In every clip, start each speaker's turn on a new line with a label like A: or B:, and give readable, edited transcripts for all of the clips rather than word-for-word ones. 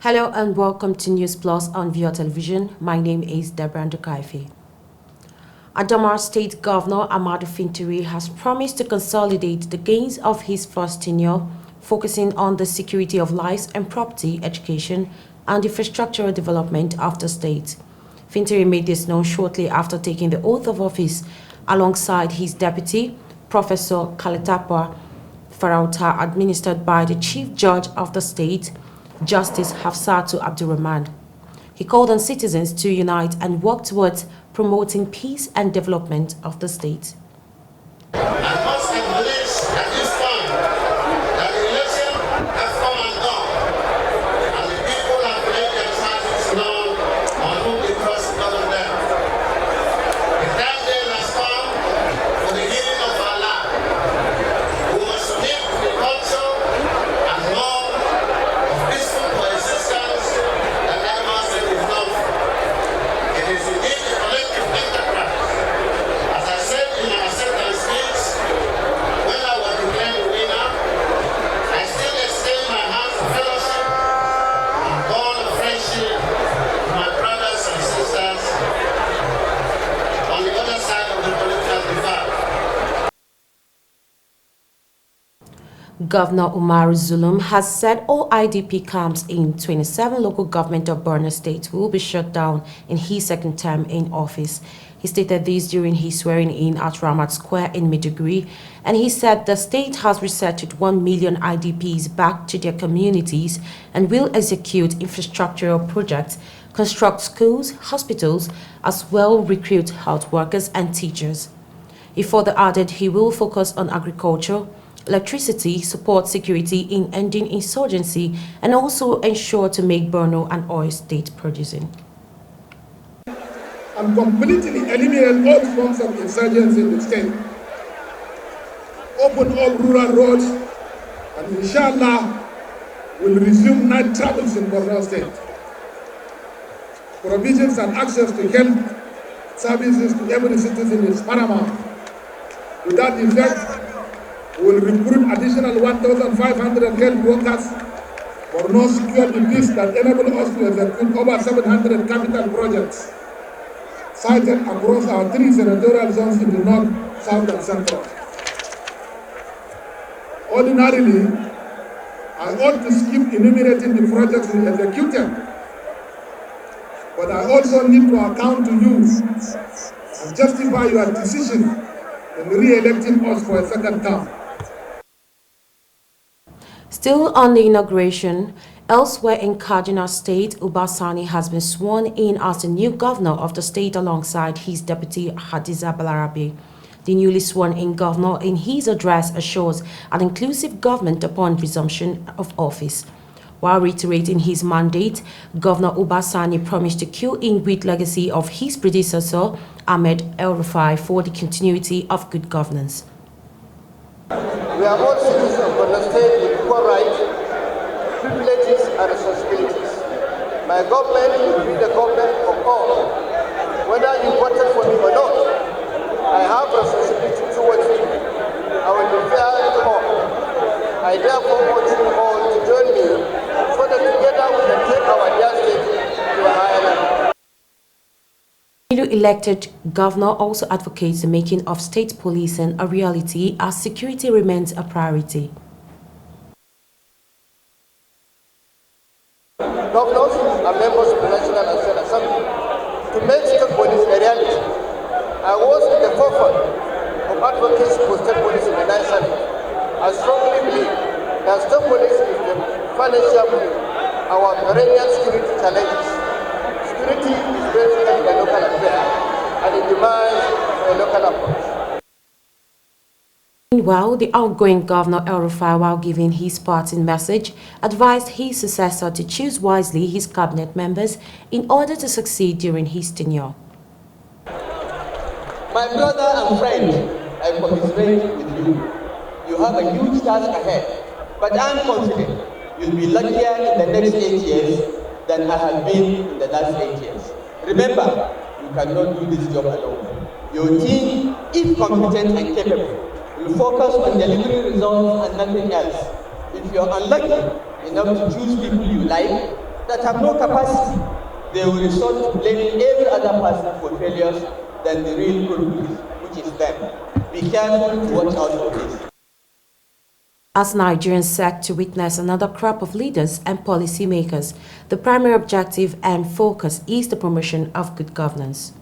A: Hello and welcome to News Plus on Viewer Television. My name is Deborah Ndukaife. Adamawa State Governor Amadu Fintiri has promised to consolidate the gains of his first tenure, focusing on the security of lives and property, education, and infrastructural development of the state. Fintiri made this known shortly after taking the oath of office alongside his deputy, Professor Kaletapa Farauta, administered by the Chief Judge of the state, Justice Hafsatu Abdurrahman. He called on citizens to unite and work towards promoting peace and development of the state.
B: I must acknowledge at this time that the election has come and gone, and the people have made their choices known on whom they trust to govern them. The time then has come for the healing of our land. We must submit to the culture and norm of peaceful coexistence that Adamawa State is known for. It is indeed a collective enterprise. As I said in my acceptance speech, when I was declared the winner, I still extend my hands of fellowship and bond of friendship to my brothers and sisters on the other side of the political divide.
A: Governor Umar Zulum has said all IDP camps in 27 local government of Borno State will be shut down in his second term in office. He stated this during his swearing-in at Ramat Square in Maiduguri, and he said the state has resettled 1 million IDPs back to their communities and will execute infrastructural projects, construct schools, hospitals, as well recruit health workers and teachers. He further added he will focus on agriculture, electricity, support security in ending insurgency, and also ensure to make Borno an oil state producing.
C: And completely eliminate all forms of insurgency in the state. Open all rural roads, and inshallah will resume night travels in Borno State. Provisions and access to health services to every citizen is paramount. To that effect, we will recruit additional 1,500 health workers for no secured peace that enable us to execute over 700 capital projects sited across our 3 senatorial zones in the north, south, and central. Ordinarily, I ought to skip enumerating the projects we executed, but I also need to account to you and justify your decision in re-electing us for a second term.
A: Still on the inauguration, elsewhere in Kaduna State, Uba Sani has been sworn in as the new governor of the state alongside his deputy Hadiza Balarabe. The newly sworn-in governor in his address assures an inclusive government upon resumption of office. While reiterating his mandate, Governor Uba Sani promised to queue in with legacy of his predecessor, Ahmed El-Rufai, for the continuity of good governance.
D: We are all citizens of Borno State with equal rights, privileges, and responsibilities. My government will be the government of all. Whether you voted for me or not, I have responsibility towards you. I will be fair to all. I therefore want you all to join me so that together we can take our dear state to a higher level.
A: The newly elected governor also advocates the making of state policing a reality as security remains a priority.
D: Governors are members of the National and State Assembly to make state police a reality. I was in the forefront of advocacy for state police in the 9th Senate. I strongly believe that state police is the financial of our perennial security challenges. Security is basically a local affair, and it demands a local approach.
A: Meanwhile, the outgoing Governor El-Rufai, while giving his parting message, advised his successor to choose wisely his cabinet members in order to succeed during his tenure.
E: My brother and friend, I commiserate with you. You have a huge task ahead, but I'm confident you'll be luckier in the next 8 years than I have been in the last 8 years. Remember, you cannot do this job alone. Your team, if competent and capable, will focus on delivering results and nothing else. If you're unlucky enough to choose people you like, that have no capacity, they will resort to blaming every other person for failures than the real culprit, which is them. Be careful to watch out for this.
A: As Nigerians set to witness another crop of leaders and policymakers, the primary objective and focus is the promotion of good governance.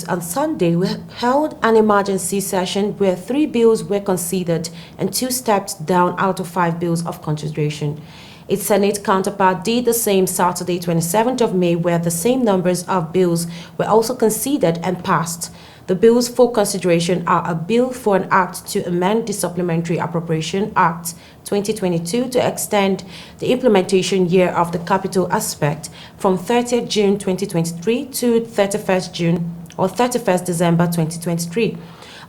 A: On Sunday, we held an emergency session where 3 bills were considered and 2 stepped down out of 5 bills of consideration. Its Senate counterpart did the same Saturday, 27th of May, where the same numbers of bills were also considered and passed. The bills for consideration are a bill for an act to amend the Supplementary Appropriation Act 2022 to extend the implementation year of the capital aspect from 30th June 2023 to 31st June or 31st December 2023.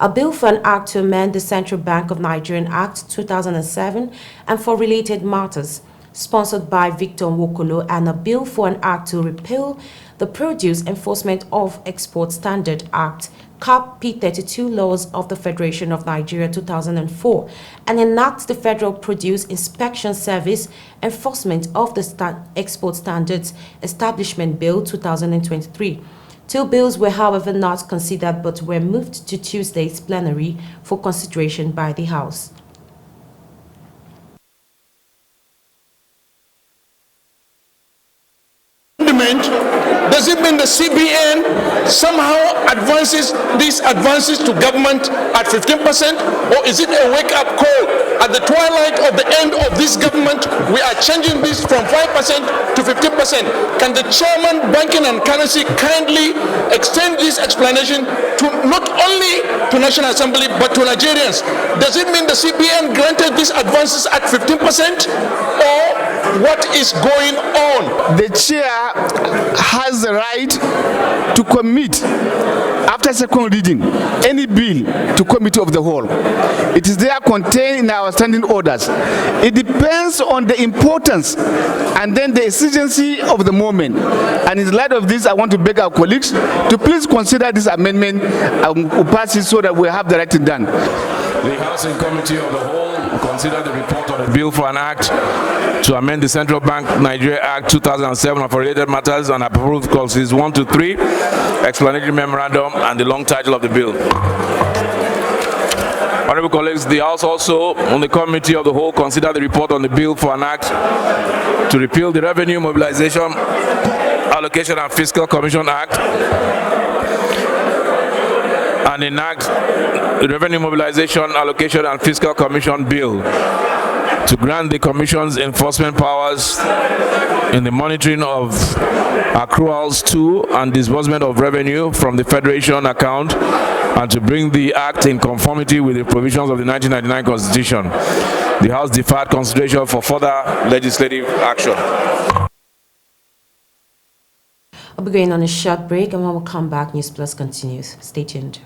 A: A bill for an act to amend the Central Bank of Nigeria Act 2007 and for related matters, sponsored by Victor Nwokolo, and a bill for an act to repeal the Produce Enforcement of Export Standard Act, CAP P32 laws of the Federation of Nigeria 2004, and enact the Federal Produce Inspection Service Enforcement of the Export Standards Establishment Bill 2023. 2 bills were, however, not considered but were moved to Tuesday's plenary for consideration by the House.
F: Does it mean the CBN somehow advances these advances to government at 15%? Or is it a wake-up call? At the twilight of the end of this government, we are changing this from 5% to 15%. Can the chairman, Banking and Currency, kindly extend this explanation to not only to National Assembly but to Nigerians? Does it mean the CBN granted these advances at 15%? Or what is going on?
G: The chair has the right to commit, after second reading, any bill to committee of the whole. It is there contained in our standing orders. It depends on the importance and then the exigency of the moment. And in light of this, I want to beg our colleagues to please consider this amendment and pass it so that we have the right to done.
H: The Housing Committee of the Whole considered the report on the bill for an act to amend the Central Bank Nigeria Act 2007 and for related matters and approved clauses 1 to 3, explanatory memorandum, and the long title of the bill. Honorable colleagues, the House also, on the Committee of the Whole, considered the report on the bill for an act to repeal the Revenue Mobilization, Allocation and Fiscal Commission Act and enact the Revenue Mobilization, Allocation and Fiscal Commission Bill to grant the Commission's enforcement powers in the monitoring of accruals to and disbursement of revenue from the Federation account and to bring the Act in conformity with the provisions of the 1999 Constitution. The House deferred consideration for further legislative action.
A: We'll be going on a short break, and when we come back, News Plus continues. Stay tuned.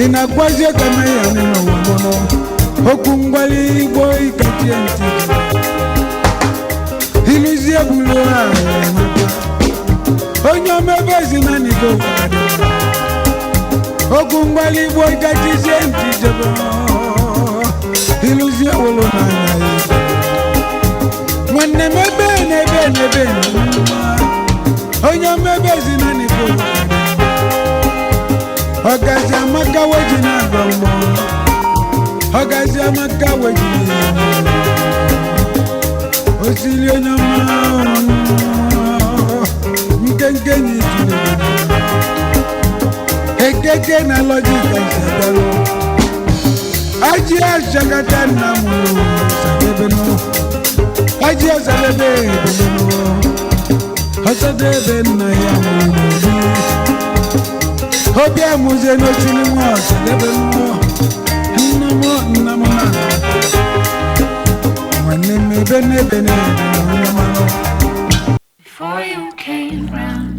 I: Inakwaje kama yana na umono okungwali boy katienti iluzie buloa onye omebezi na nigo ogungbali boy gajize ntijebo iluzi awolo na ya nwanne mebe nebe onye omebezi na nigo ọgazi amaka weji na agọmọ ọgazi amaka weji osili onye ọma nkenke ni itule ekeke na lọjika ìṣẹ̀dọ̀rọ̀ ajé àṣàkátà nàmú ṣàdébẹ̀nù ajé àṣàdébẹ̀ ìdílé ọ̀ṣàdébẹ̀ nàyàmú ìlú obi àmúṣe n'oṣù níwọ̀n ọ̀ṣàdébẹ̀nù nnamọ̀ náà nwanne m ebe n'ebe
J: Before you came round,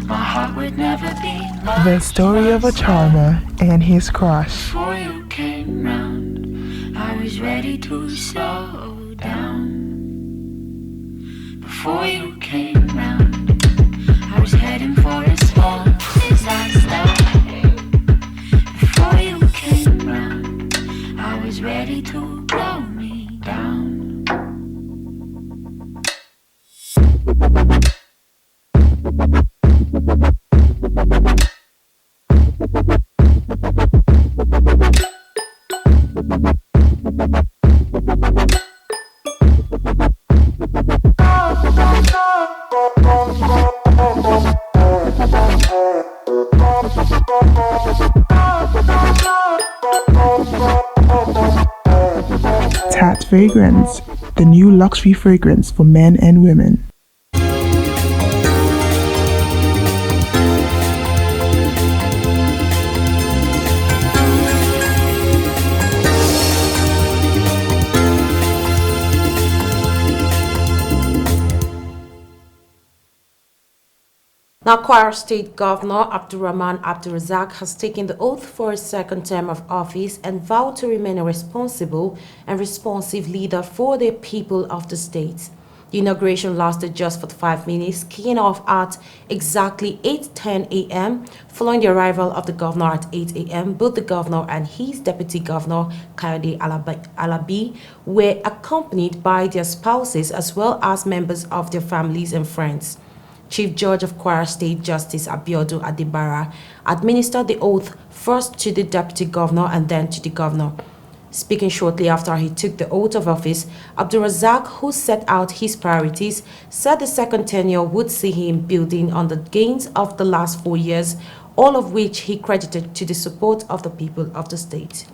J: my heart would never be lost.
K: The story of a charmer and his crush.
J: Before you came round, I was ready to slow down. Before you came round, I was heading for a small disaster. Before you came round, I was ready to blow me down.
K: Tat Fragrance, the new luxury fragrance for men and women.
A: Now, Kwara State Governor Abdurrahman Abdulrazak has taken the oath for his second term of office and vowed to remain a responsible and responsive leader for the people of the state. The inauguration lasted just 45 minutes, kicking off at exactly 8:10 a.m. Following the arrival of the governor at 8 a.m., both the governor and his deputy governor, Kayode Alabi, were accompanied by their spouses as well as members of their families and friends. Chief Judge of Kwara State Justice Abiodun Adebara administered the oath first to the deputy governor and then to the governor. Speaking shortly after he took the oath of office, Abdulrazak, who set out his priorities, said the second tenure would see him building on the gains of the last 4 years, all of which he credited to the support of the people of the state.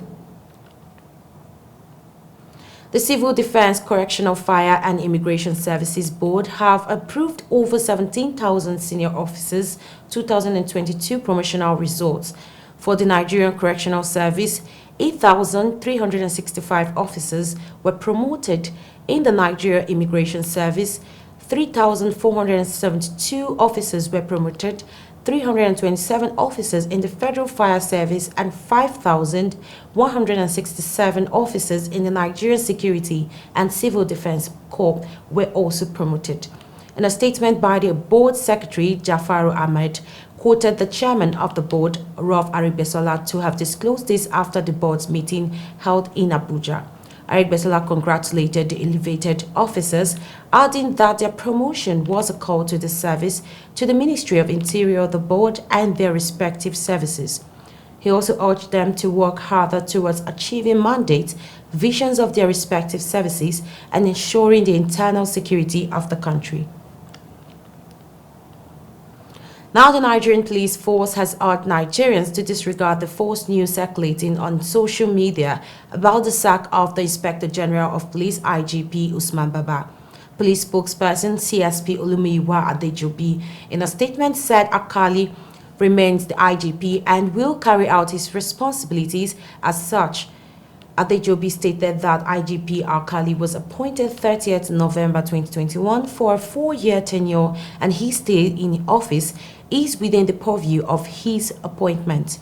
A: The Civil Defense, Correctional, Fire and Immigration Services Board have approved over 17,000 senior officers' 2022 promotional results. For the Nigerian Correctional Service, 8,365 officers were promoted. In the Nigeria Immigration Service, 3,472 officers were promoted, 327 officers in the Federal Fire Service and 5,167 officers in the Nigerian Security and Civil Defense Corps were also promoted. In a statement by the board secretary, Jafaru Ahmed quoted the chairman of the board, Rauf Arigbesola, to have disclosed this after the board's meeting held in Abuja. Arigbesola congratulated the elevated officers, adding that their promotion was a call to the service, to the Ministry of Interior, the board, and their respective services. He also urged them to work harder towards achieving mandates, visions of their respective services, and ensuring the internal security of the country. Now, the Nigerian police force has urged Nigerians to disregard the false news circulating on social media about the sack of the Inspector General of Police IGP Usman Baba. Police spokesperson CSP Olumiyiwa Adejobi in a statement said Akali remains the IGP and will carry out his responsibilities as such. Adejobi stated that IGP Alkali was appointed 30th November 2021 for a 4-year tenure, and his stay in office is within the purview of his appointment.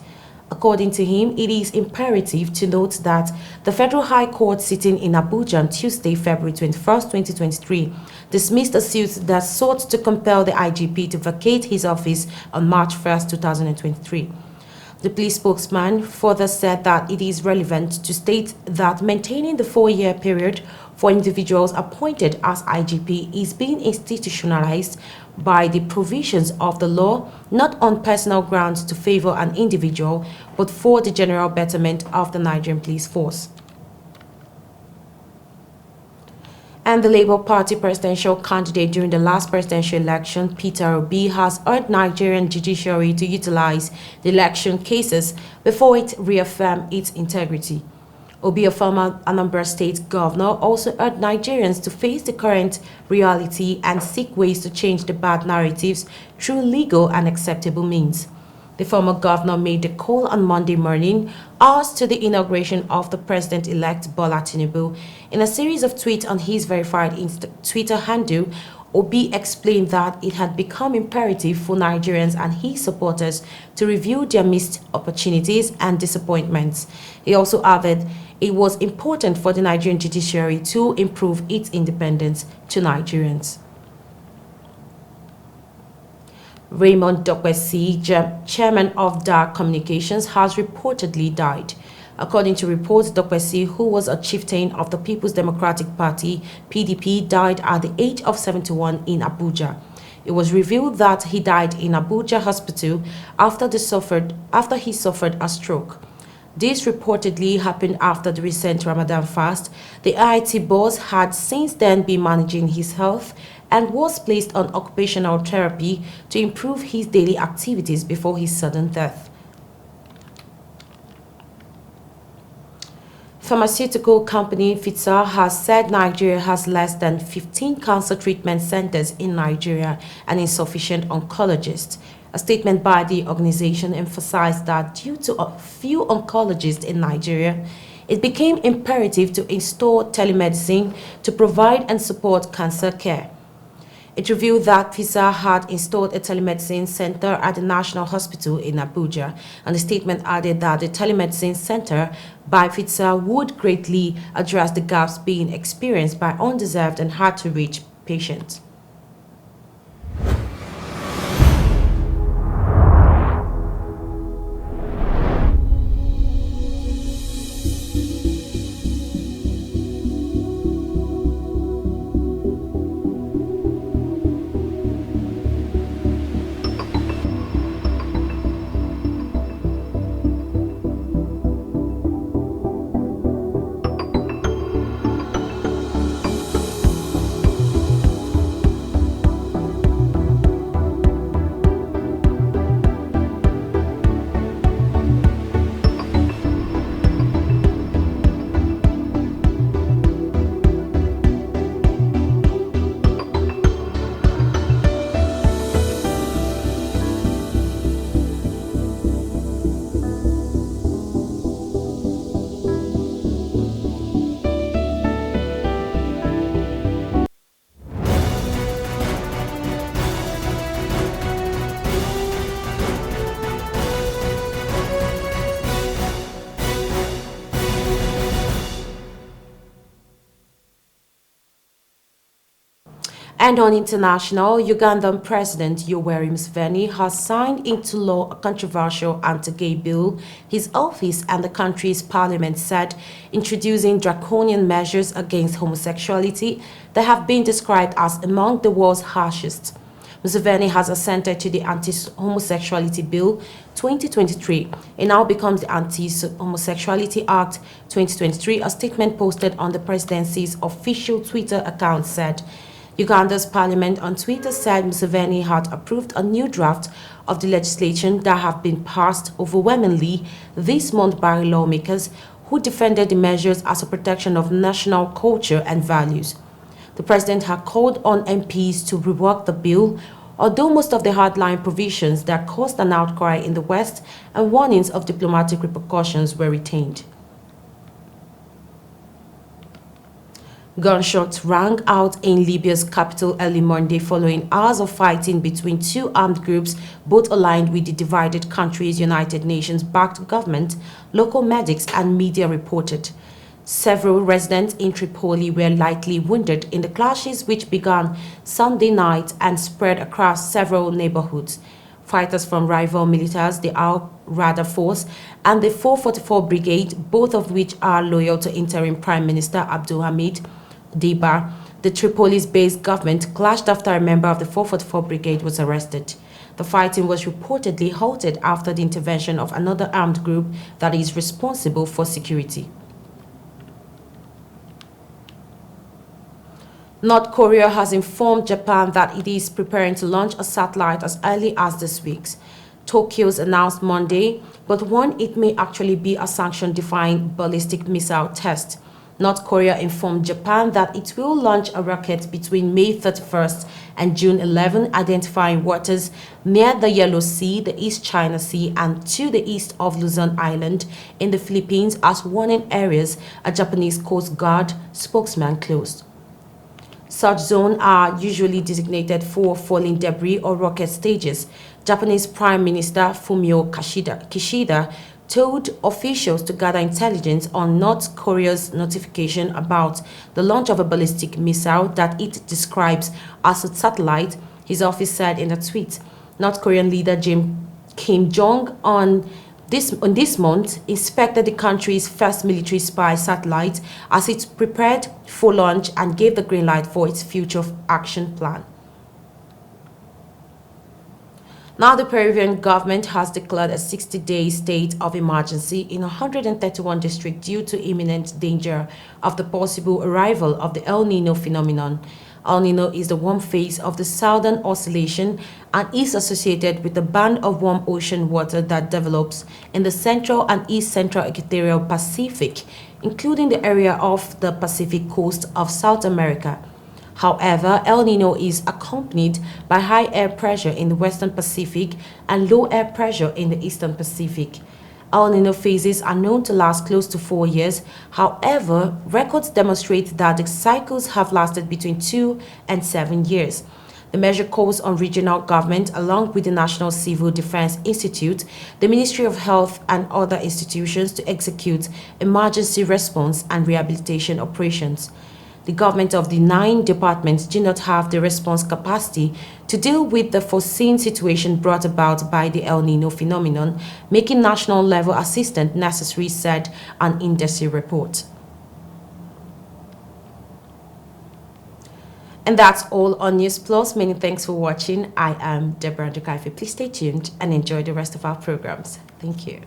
A: According to him, it is imperative to note that the Federal High Court sitting in Abuja on Tuesday, February 21st, 2023, dismissed a suit that sought to compel the IGP to vacate his office on March 1st, 2023. The police spokesman further said that it is relevant to state that maintaining the 4-year period for individuals appointed as IGP is being institutionalized by the provisions of the law, not on personal grounds to favor an individual, but for the general betterment of the Nigerian police force. And the Labour Party presidential candidate during the last presidential election, Peter Obi, has urged Nigerian judiciary to utilize the election cases before it reaffirm its integrity. Obi, a former Anambra State governor, also urged Nigerians to face the current reality and seek ways to change the bad narratives through legal and acceptable means. The former governor made the call on Monday morning, hours to the inauguration of the president-elect Bola Tinubu. In a series of tweets on his verified Twitter handle, Obi explained that it had become imperative for Nigerians and his supporters to review their missed opportunities and disappointments. He also added it was important for the Nigerian judiciary to improve its independence to Nigerians. Raymond Dokwesi, chairman of DAR Communications, has reportedly died. According to reports, Dokwesi, who was a chieftain of the People's Democratic Party, PDP, died at the age of 71 in Abuja. It was revealed that he died in Abuja Hospital after he suffered a stroke. This reportedly happened after the recent Ramadan fast. The IIT boss had since then been managing his health and was placed on occupational therapy to improve his daily activities before his sudden death. Pharmaceutical company Pfizer has said Nigeria has less than 15 cancer treatment centers in Nigeria and insufficient oncologists. A statement by the organization emphasized that due to a few oncologists in Nigeria, it became imperative to install telemedicine to provide and support cancer care. It revealed that Pfizer had installed a telemedicine center at the National Hospital in Abuja, and the statement added that the telemedicine center by Pfizer would greatly address the gaps being experienced by undeserved and hard-to-reach patients. And on international, Ugandan President Yoweri Museveni has signed into law a controversial anti-gay bill his office and the country's parliament said, introducing draconian measures against homosexuality that have been described as among the world's harshest. Museveni has assented to the Anti-Homosexuality Bill 2023. It now becomes the Anti-Homosexuality Act 2023. A statement posted on the presidency's official Twitter account said, Uganda's parliament on Twitter said Museveni had approved a new draft of the legislation that have been passed overwhelmingly this month by lawmakers who defended the measures as a protection of national culture and values. The president had called on MPs to rework the bill, although most of the hardline provisions that caused an outcry in the West and warnings of diplomatic repercussions were retained. Gunshots rang out in Libya's capital early Monday following hours of fighting between two armed groups, both aligned with the divided country's United Nations-backed government, local medics and media reported. Several residents in Tripoli were lightly wounded in the clashes which began Sunday night and spread across several neighborhoods. Fighters from rival militias, the Al-Rada Force and the 444 Brigade, both of which are loyal to interim Prime Minister Abdul Hamid Deiba, the Tripolis-based government, clashed after a member of the 444 Brigade was arrested. The fighting was reportedly halted after the intervention of another armed group that is responsible for security. North Korea has informed Japan that it is preparing to launch a satellite as early as this week. Tokyo's announced Monday, but warned it may actually be a sanction-defying ballistic missile test. North Korea informed Japan that it will launch a rocket between May 31st and June 11, identifying waters near the Yellow Sea, the East China Sea, and to the east of Luzon Island in the Philippines as warning areas, a Japanese Coast Guard spokesman closed. Such zones are usually designated for falling debris or rocket stages. Japanese Prime Minister Fumio Kishida told officials to gather intelligence on North Korea's notification about the launch of a ballistic missile that it describes as a satellite, his office said in a tweet. North Korean leader Kim Jong-un this month inspected the country's first military spy satellite as it prepared for launch and gave the green light for its future action plan. Now, the Peruvian government has declared a 60-day state of emergency in 131 districts due to imminent danger of the possible arrival of the El Nino phenomenon. El Nino is the warm phase of the southern oscillation and is associated with the band of warm ocean water that develops in the central and east central equatorial Pacific, including the area of the Pacific coast of South America. However, El Nino is accompanied by high air pressure in the western Pacific and low air pressure in the eastern Pacific. El Nino phases are known to last close to 4 years. However, records demonstrate that the cycles have lasted between 2 and 7 years. The measure calls on regional government, along with the National Civil Defense Institute, the Ministry of Health, and other institutions to execute emergency response and rehabilitation operations. The government of the 9 departments do not have the response capacity to deal with the foreseen situation brought about by the El Nino phenomenon, making national level assistance necessary, said an industry report. And that's all on News Plus. Many thanks for watching. I am Deborah Ndukaife. Please stay tuned and enjoy the rest of our programs. Thank you.